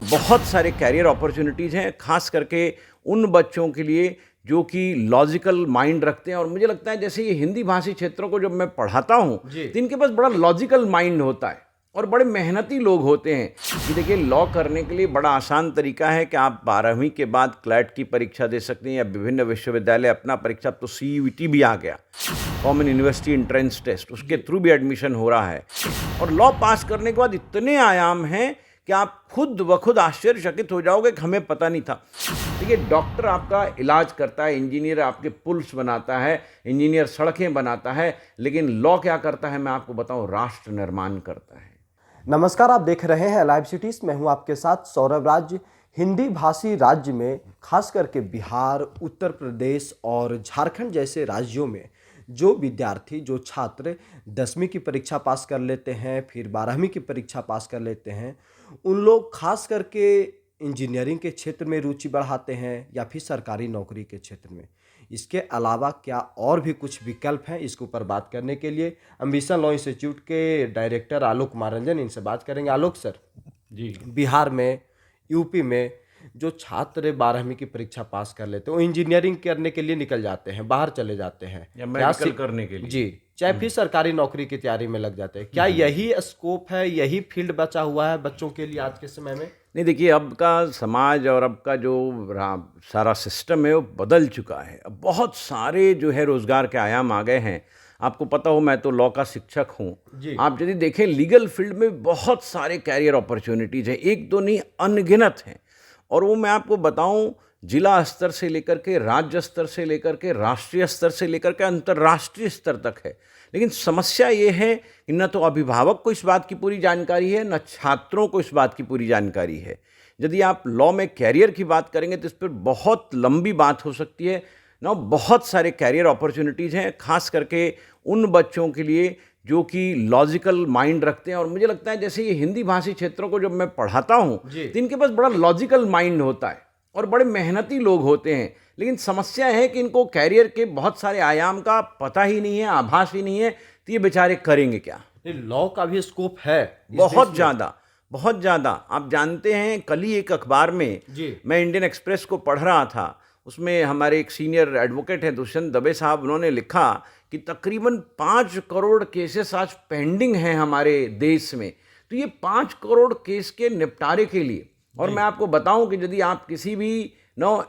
बहुत सारे career opportunities हैं, खास करके उन बच्चों के लिए जो कि लॉजिकल माइंड रखते हैं। और मुझे लगता है जैसे ये हिंदी भाषी क्षेत्रों को जब मैं पढ़ाता हूँ तो इनके पास बड़ा लॉजिकल माइंड होता है और बड़े मेहनती लोग होते हैं। कि देखिए, लॉ करने के लिए बड़ा आसान तरीका है कि आप 12वीं के बाद क्लैट की परीक्षा दे सकते हैं या विभिन्न विश्वविद्यालय अपना परीक्षा, अब तो CUET भी आ गया, कॉमन यूनिवर्सिटी एंट्रेंस टेस्ट, उसके थ्रू भी एडमिशन हो रहा है। और लॉ पास करने के बाद इतने आयाम हैं कि आप खुद ब खुद आश्चर्यचकित हो जाओगे कि हमें पता नहीं था। देखिए, डॉक्टर आपका इलाज करता है, इंजीनियर आपके पुल्स बनाता है, इंजीनियर सड़कें बनाता है, लेकिन लॉ क्या करता है मैं आपको बताऊं, राष्ट्र निर्माण करता है। नमस्कार, आप देख रहे हैं लाइव सिटीज। मैं हूं आपके साथ सौरभ। राज्य हिंदी भाषी राज्य में, खास करके बिहार, उत्तर प्रदेश और झारखंड जैसे राज्यों में जो विद्यार्थी, जो छात्र 10वीं की परीक्षा पास कर लेते हैं, फिर 12वीं की परीक्षा पास कर लेते हैं, उन लोग खास करके इंजीनियरिंग के क्षेत्र में रुचि बढ़ाते हैं या फिर सरकारी नौकरी के क्षेत्र में। इसके अलावा क्या और भी कुछ विकल्प हैं, इसके ऊपर बात करने के लिए अम्बिशन लॉ इंस्टीट्यूट के डायरेक्टर आलोक कुमार रंजन, इनसे बात करेंगे। आलोक सर जी, बिहार में, यूपी में जो छात्र 12वीं की परीक्षा पास कर लेते हैं वो इंजीनियरिंग करने के लिए निकल जाते हैं, बाहर चले जाते हैं या मेडिकल करने के लिए जी, चाहे फिर सरकारी नौकरी की तैयारी में लग जाते हैं। क्या यही स्कोप है, यही फील्ड बचा हुआ है बच्चों के लिए आज के समय में? नहीं, देखिए, अब का समाज और अब का जो सारा सिस्टम है वो बदल चुका है। अब बहुत सारे जो है रोज़गार के आयाम आ गए हैं। आपको पता हो, मैं तो लॉ का शिक्षक हूँ। आप यदि देखें, लीगल फील्ड में बहुत सारे कैरियर अपॉर्चुनिटीज़ हैं, एक दो नहीं, अनगिनत हैं। और वो मैं आपको बताऊं, जिला स्तर से लेकर के राज्य स्तर से लेकर के राष्ट्रीय स्तर से लेकर के अंतर्राष्ट्रीय स्तर तक है। लेकिन समस्या ये है कि न तो अभिभावक को इस बात की पूरी जानकारी है, न छात्रों को इस बात की पूरी जानकारी है। यदि आप लॉ में कैरियर की बात करेंगे तो इस पर बहुत लंबी बात हो सकती है ना। बहुत सारे कैरियर अपॉर्चुनिटीज़ हैं, खास करके उन बच्चों के लिए जो कि लॉजिकल माइंड रखते हैं। और मुझे लगता है जैसे ये हिंदी भाषी क्षेत्रों को जब मैं पढ़ाता हूँ तो इनके पास बड़ा लॉजिकल माइंड होता है और बड़े मेहनती लोग होते हैं। लेकिन समस्या है कि इनको कैरियर के बहुत सारे आयाम का पता ही नहीं है, आभास ही नहीं है, तो ये बेचारे करेंगे क्या? लॉ का भी स्कोप है बहुत ज़्यादा, बहुत ज़्यादा। आप जानते हैं, कल ही एक अखबार में मैं इंडियन एक्सप्रेस को पढ़ रहा था, उसमें हमारे एक सीनियर एडवोकेट हैं दुष्यंत दबे साहब, उन्होंने लिखा कि तकरीबन 5 करोड़ केसेस आज पेंडिंग हैं हमारे देश में। तो ये 5 करोड़ केस के निपटारे के लिए, और मैं आपको बताऊं कि यदि आप किसी भी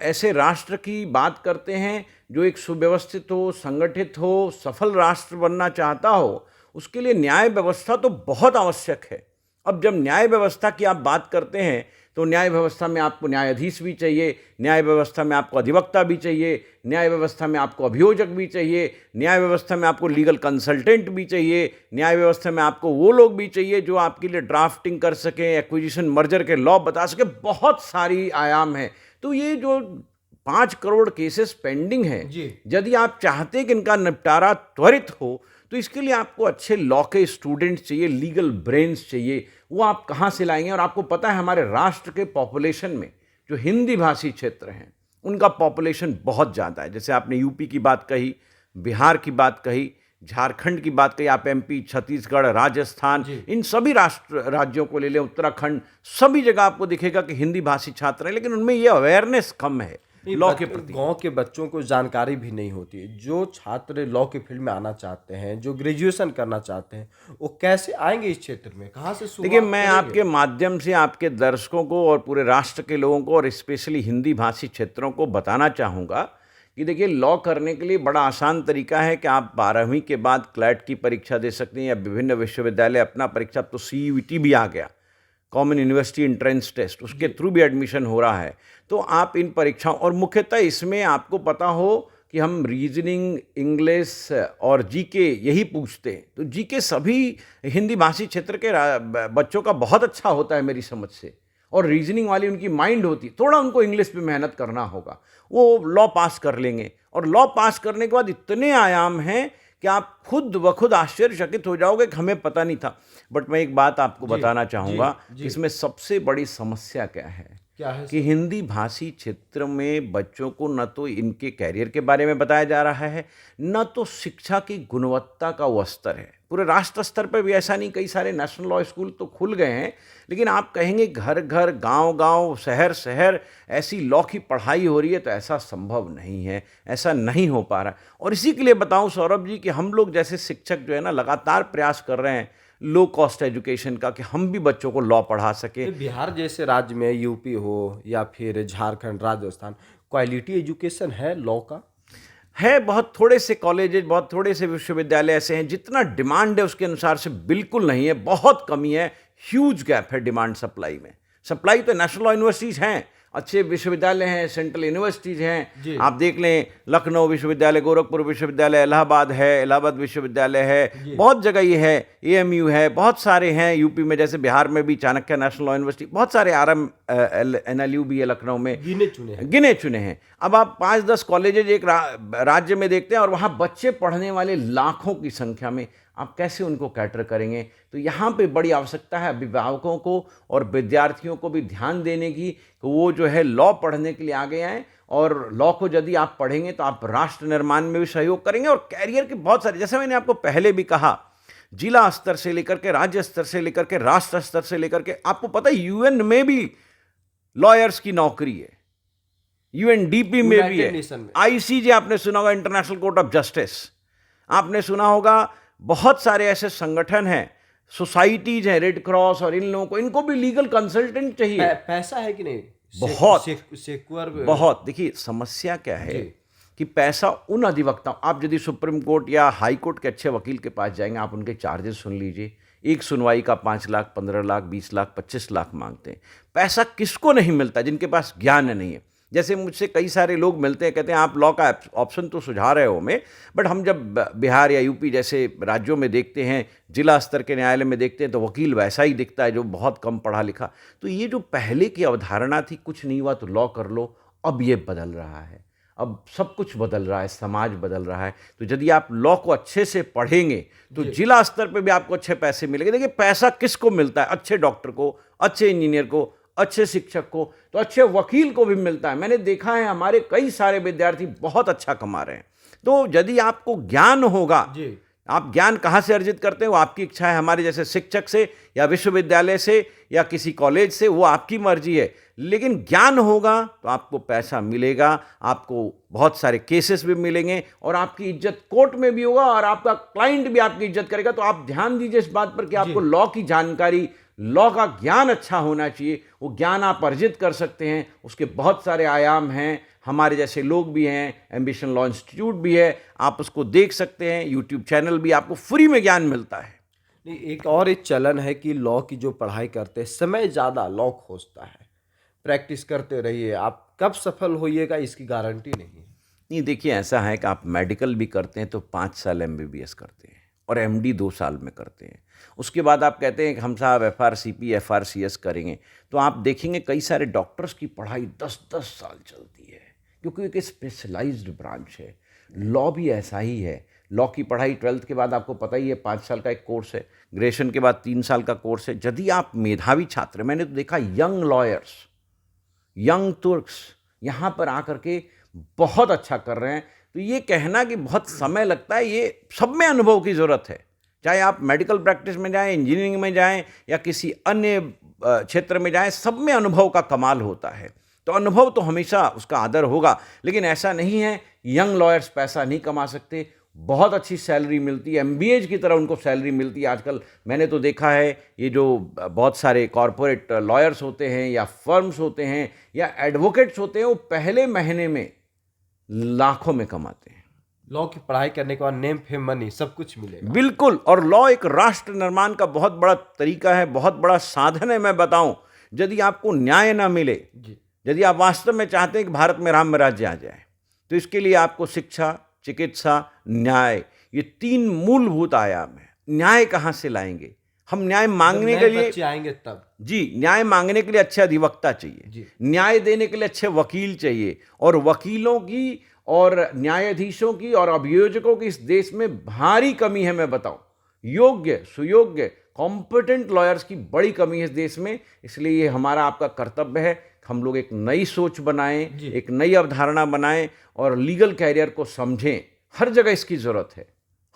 ऐसे राष्ट्र की बात करते हैं जो एक सुव्यवस्थित हो, संगठित हो, सफल राष्ट्र बनना चाहता हो, उसके लिए न्याय व्यवस्था तो बहुत आवश्यक है। अब जब न्याय व्यवस्था की आप बात करते हैं तो न्याय व्यवस्था में आपको न्यायाधीश भी चाहिए, न्याय व्यवस्था में आपको अधिवक्ता भी चाहिए, न्याय व्यवस्था में आपको अभियोजक भी चाहिए, न्याय व्यवस्था में आपको लीगल कंसल्टेंट भी चाहिए, न्याय व्यवस्था में आपको वो लोग भी चाहिए जो आपके लिए ड्राफ्टिंग कर सकें, एक्विजिशन मर्जर के लॉ बता सकें। बहुत सारी आयाम हैं। तो ये जो 5 करोड़ केसेस पेंडिंग हैं, यदि आप चाहते हैं कि इनका निपटारा त्वरित हो तो इसके लिए आपको अच्छे लॉ के स्टूडेंट्स चाहिए, लीगल ब्रेन्स चाहिए। वो आप कहाँ से लाएंगे? और आपको पता है, हमारे राष्ट्र के पॉपुलेशन में जो हिंदी भाषी क्षेत्र हैं उनका पॉपुलेशन बहुत ज़्यादा है। जैसे आपने यूपी की बात कही, बिहार की बात कही, झारखंड की बात कही, आप MP, छत्तीसगढ़, राजस्थान, इन सभी राज्यों को ले लें, उत्तराखंड, सभी जगह आपको दिखेगा कि हिंदी भाषी छात्र हैं। लेकिन उनमें ये अवेयरनेस कम है लॉ के प्रति। गांव के बच्चों को जानकारी भी नहीं होती है। जो छात्र लॉ के फील्ड में आना चाहते हैं, जो ग्रेजुएशन करना चाहते हैं, वो कैसे आएंगे इस क्षेत्र में, कहाँ से शुरुआत? देखिए, मैं आपके माध्यम से आपके दर्शकों को और पूरे राष्ट्र के लोगों को और स्पेशली हिंदी भाषी क्षेत्रों को बताना चाहूँगा कि देखिए, लॉ करने के लिए बड़ा आसान तरीका है कि आप 12वीं के बाद क्लैट की परीक्षा दे सकते हैं या विभिन्न विश्वविद्यालय अपना परीक्षा, अब तो CUET भी आ गया, कॉमन यूनिवर्सिटी एंट्रेंस टेस्ट, उसके थ्रू भी एडमिशन हो रहा है। तो आप इन परीक्षाओं, और मुख्यतः इसमें आपको पता हो कि हम रीजनिंग, इंग्लिश और GK यही पूछते हैं। तो GK सभी हिंदी भाषी क्षेत्र के बच्चों का बहुत अच्छा होता है मेरी समझ से, और रीजनिंग वाली उनकी माइंड होती है। थोड़ा उनको इंग्लिश पे मेहनत करना होगा, वो लॉ पास कर लेंगे। और लॉ पास करने के बाद इतने आयाम हैं कि आप खुद ब खुद आश्चर्यचकित हो जाओगे कि हमें पता नहीं था। बट मैं एक बात आपको बताना चाहूँगा कि इसमें सबसे बड़ी समस्या क्या है कि हिंदी भाषी क्षेत्र में बच्चों को न तो इनके कैरियर के बारे में बताया जा रहा है, न तो शिक्षा की गुणवत्ता का वो स्तर है। पूरे राष्ट्र स्तर पर भी ऐसा नहीं, कई सारे नेशनल लॉ स्कूल तो खुल गए हैं, लेकिन आप कहेंगे घर घर, गांव गांव, शहर शहर ऐसी लॉ की पढ़ाई हो रही है, तो ऐसा संभव नहीं है, ऐसा नहीं हो पा रहा। और इसी के लिए बताऊं सौरभ जी कि हम लोग जैसे शिक्षक जो है ना, लगातार प्रयास कर रहे हैं लो कॉस्ट एजुकेशन का, कि हम भी बच्चों को लॉ पढ़ा सके। बिहार जैसे राज्य में, यूपी हो या फिर झारखंड, राजस्थान, क्वालिटी एजुकेशन है लॉ का? है, बहुत थोड़े से कॉलेजेस, बहुत थोड़े से विश्वविद्यालय ऐसे हैं, जितना डिमांड है उसके अनुसार से बिल्कुल नहीं है, बहुत कमी है, ह्यूज गैप है डिमांड सप्लाई में। सप्लाई तो नेशनल लॉ यूनिवर्सिटीज़ हैं, अच्छे विश्वविद्यालय हैं, सेंट्रल यूनिवर्सिटीज़ हैं, आप देख लें, लखनऊ विश्वविद्यालय, गोरखपुर विश्वविद्यालय, इलाहाबाद है, इलाहाबाद विश्वविद्यालय है, बहुत जगह ये है, एएमयू है, बहुत सारे हैं यूपी में, जैसे बिहार में भी चाणक्य नेशनल लॉ यूनिवर्सिटी, बहुत सारे आरएम एनएलयू भी है लखनऊ में, गिने चुने हैं। अब आप 5-10 कॉलेजेज एक राज्य में देखते हैं और वहाँ बच्चे पढ़ने वाले लाखों की संख्या में, आप कैसे उनको कैटर करेंगे? तो यहाँ पे बड़ी आवश्यकता है अभिभावकों को और विद्यार्थियों को भी ध्यान देने की, कि वो जो है लॉ पढ़ने के लिए आगे आएँ, और लॉ को यदि आप पढ़ेंगे तो आप राष्ट्र निर्माण में भी सहयोग करेंगे। और कैरियर के बहुत सारे, जैसे मैंने आपको पहले भी कहा, जिला स्तर से लेकर के, राज्य स्तर से लेकर के, राष्ट्र स्तर से लेकर के, आपको पता है यूएन में भी लॉयर्स की नौकरी है, यूएनडीपी में भी है, आईसीजे आपने सुना होगा, इंटरनेशनल कोर्ट ऑफ जस्टिस आपने सुना होगा, बहुत सारे ऐसे संगठन हैं, सोसाइटीज हैं, रेड क्रॉस, और इन लोगों को, इनको भी लीगल कंसल्टेंट चाहिए। पैसा है कि नहीं? बहुत सेक्युअर बहुत। देखिए समस्या क्या है कि पैसा उन अधिवक्ताओं, आप यदि सुप्रीम कोर्ट या हाई कोर्ट के अच्छे वकील के पास जाएंगे, आप उनके चार्जेस सुन लीजिए, एक सुनवाई का 5 लाख, 15 लाख, 20 लाख, 25 लाख मांगते हैं। पैसा किसको नहीं मिलता? जिनके पास ज्ञान नहीं है। जैसे मुझसे कई सारे लोग मिलते हैं, कहते हैं आप लॉ का ऑप्शन तो सुझा रहे हो हमें, बट हम जब बिहार या यूपी जैसे राज्यों में देखते हैं, जिला स्तर के न्यायालय में देखते हैं, तो वकील वैसा ही दिखता है जो बहुत कम पढ़ा लिखा। तो ये जो पहले की अवधारणा थी, कुछ नहीं हुआ तो लॉ कर लो, अब ये बदल रहा है, अब सब कुछ बदल रहा है, समाज बदल रहा है। तो यदि आप लॉ को अच्छे से पढ़ेंगे तो जिला स्तर पे भी आपको अच्छे पैसे मिलेंगे। देखिए पैसा किसको मिलता है? अच्छे डॉक्टर को, अच्छे इंजीनियर को, अच्छे शिक्षक को, तो अच्छे वकील को भी मिलता है। मैंने देखा है हमारे कई सारे विद्यार्थी बहुत अच्छा कमा रहे हैं। तो यदि आपको ज्ञान होगा, आप ज्ञान कहाँ से अर्जित करते हैं वो आपकी इच्छा है, हमारे जैसे शिक्षक से या विश्वविद्यालय से या किसी कॉलेज से, वो आपकी मर्जी है। लेकिन ज्ञान होगा तो आपको पैसा मिलेगा, आपको बहुत सारे केसेस भी मिलेंगे, और आपकी इज्जत कोर्ट में भी होगा, और आपका क्लाइंट भी आपकी इज्जत करेगा। तो आप ध्यान दीजिए इस बात पर कि आपको लॉ की जानकारी, लॉ का ज्ञान अच्छा होना चाहिए। वो ज्ञान आप अर्जित कर सकते हैं, उसके बहुत सारे आयाम हैं, हमारे जैसे लोग भी हैं, एम्बिशन लॉ इंस्टीट्यूट भी है, आप उसको देख सकते हैं, यूट्यूब चैनल भी, आपको फ्री में ज्ञान मिलता है। नहीं, एक चलन है कि लॉ की जो पढ़ाई करते हैं, समय ज़्यादा लॉ खोजता है, प्रैक्टिस करते रहिए, आप कब सफल होइएगा इसकी गारंटी नहीं है। नहीं, देखिए ऐसा है कि आप मेडिकल भी करते हैं तो 5 साल MBBS करते हैं, और MD 2 साल में करते हैं। उसके बाद आप कहते हैं कि हम साहब FRCP FRCS करेंगे, तो आप देखेंगे कई सारे डॉक्टर्स की पढ़ाई 10-10 साल चलती है, क्योंकि एक स्पेशलाइज्ड ब्रांच है। लॉ भी ऐसा ही है। लॉ की पढ़ाई 12th के बाद आपको पता ही है 5 साल का एक कोर्स है, ग्रेजुएशन के बाद 3 साल का कोर्स है। यदि आप मेधावी छात्र, मैंने तो देखा यंग लॉयर्स, यंग तुर्क्स यहाँ पर आकर के बहुत अच्छा कर रहे हैं। तो ये कहना कि बहुत समय लगता है, ये सब में अनुभव की ज़रूरत है। चाहे आप मेडिकल प्रैक्टिस में जाएं, इंजीनियरिंग में जाएं, या किसी अन्य क्षेत्र में जाएं, सब में अनुभव का कमाल होता है। तो अनुभव तो हमेशा उसका आदर होगा, लेकिन ऐसा नहीं है यंग लॉयर्स पैसा नहीं कमा सकते। बहुत अच्छी सैलरी मिलती है, MBAs की तरह उनको सैलरी मिलती है। आजकल मैंने तो देखा है, ये जो बहुत सारे कॉरपोरेट लॉयर्स होते हैं, या फर्म्स होते हैं, या एडवोकेट्स होते हैं, वो पहले महीने में लाखों में कमाते हैं। लॉ की पढ़ाई करने के बाद नेम फेम मनी सब कुछ मिलेगा। बिल्कुल। और लॉ एक राष्ट्र निर्माण का बहुत बड़ा तरीका है, बहुत बड़ा साधन है। मैं बताऊं, यदि आपको न्याय ना मिले, यदि आप वास्तव में चाहते हैं कि भारत में राम राज्य आ जाए, तो इसके लिए आपको शिक्षा, चिकित्सा, न्याय, ये 3 मूलभूत आयाम है। न्याय कहाँ से लाएंगे? हम न्याय मांगने के लिए आएंगे तब न्याय मांगने के लिए अच्छे अधिवक्ता चाहिए, न्याय देने के लिए अच्छे वकील चाहिए, और वकीलों की और न्यायाधीशों की और अभियोजकों की इस देश में भारी कमी है। मैं बताऊं, योग्य, सुयोग्य, कॉम्पिटेंट लॉयर्स की बड़ी कमी है इस देश में। इसलिए ये हमारा आपका कर्तव्य है, हम लोग एक नई सोच बनाएं, एक नई अवधारणा बनाएं, और लीगल कैरियर को समझें। हर जगह इसकी ज़रूरत है,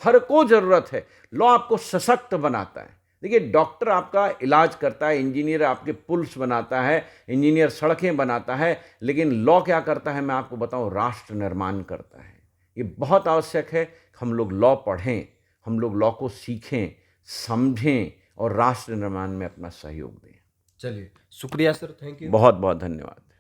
हर को ज़रूरत है। लॉ आपको सशक्त बनाता है। देखिए, डॉक्टर आपका इलाज करता है, इंजीनियर आपके पुल्स बनाता है, इंजीनियर सड़कें बनाता है, लेकिन लॉ क्या करता है मैं आपको बताऊं, राष्ट्र निर्माण करता है। ये बहुत आवश्यक है हम लोग लॉ पढ़ें, हम लोग लॉ को सीखें, समझें और राष्ट्र निर्माण में अपना सहयोग दें। चलिए, शुक्रिया सर, थैंक यू। बहुत बहुत धन्यवाद।